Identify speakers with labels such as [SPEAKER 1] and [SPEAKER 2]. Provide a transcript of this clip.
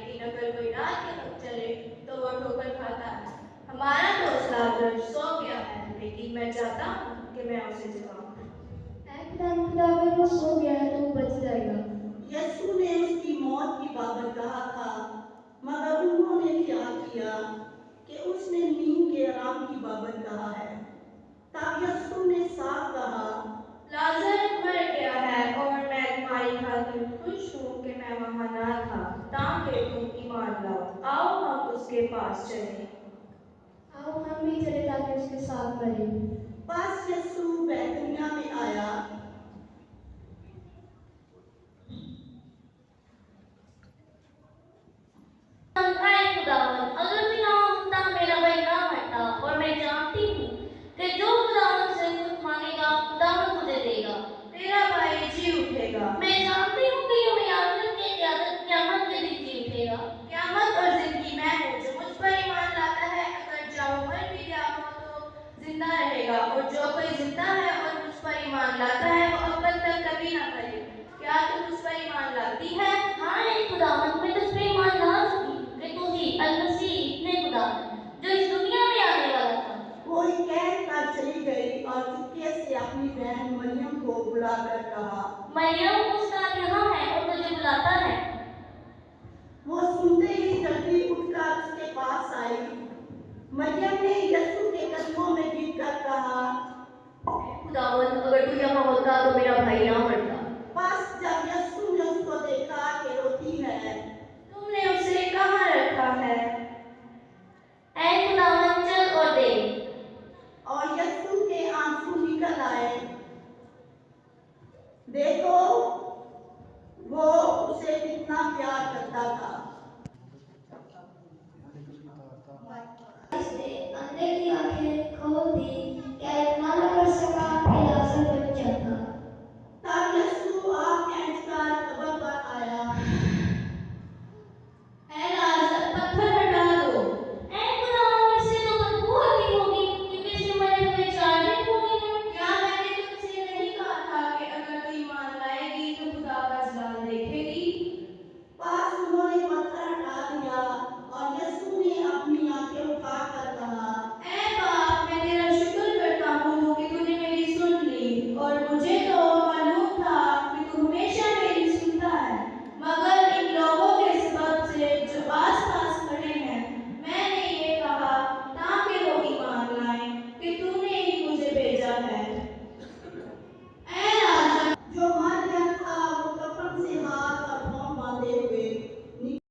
[SPEAKER 1] लेकिन अगर कोई रात के वक्त चले तो वो ठोकर खाता है। हमारा दोस्त लाजर सो गया है, लेकिन मैं चाहता हूँ कि मैं उसे जगाऊं।
[SPEAKER 2] खुदा अगर वो सो गया है तो वो बच जाएगा।
[SPEAKER 3] यीशु ने उसकी मौत की बाबत कहा था, मगर उन्होंने क्या किया कि उसने नींद के आराम की बाबत कहा है। तब यीशु ने साफ कहा,
[SPEAKER 1] लाजर मर गया है और मैं तुम्हारी खातिर खुश हूँ कि मैं वहाँ ना था, ताकि तुम ईमान लाओ। आओ हम उसके पास चलें।
[SPEAKER 2] आओ हम भी चले ताकि उसके साथ मरें।
[SPEAKER 3] बस यीशु बैतनिया में आया।
[SPEAKER 4] खुदावन, अगर मेरा होता मेरा भाई ना मरता, और मैं जानती हूँ कि जो खुदावन से कुछ मांगेगा खुदावन मुझे देगा।
[SPEAKER 1] तेरा भाई जी उठेगा।
[SPEAKER 4] मैं जानती हूँ कि यूं याद के क़यामत के दिन जी उठेगा।
[SPEAKER 1] क़यामत और जिंदगी मैं हूँ, जो मुझ पर ईमान लाता है अगर चाहो मर भी गया हो तो जिंदा रहेगा, और जो कोई जिंदा है और मुझ पर ईमान लाता है वो अब तक कभी ना मरे। क्या तुम मुझ पर ईमान लाती है?
[SPEAKER 4] हाँ खुदावन, मैं तुझ पर ईमान ला चुकी कि तू ही अल-मसीह इब्ने खुदा जो इस दुनिया में आने वाला था।
[SPEAKER 3] कोई कह कर चली गई और चुपके से अपनी बहन मरियम को बुलाकर कहा,
[SPEAKER 4] मरियम उस्ताद यहाँ है और तुझे बुलाता है।
[SPEAKER 3] वो सुनते ही जल्दी उठकर उसके पास आई। मरियम ने यीशु के कदमों में गिरकर कहा,
[SPEAKER 4] खुदावन, अगर तू यहाँ होता तो मेरा भाई ना मरता।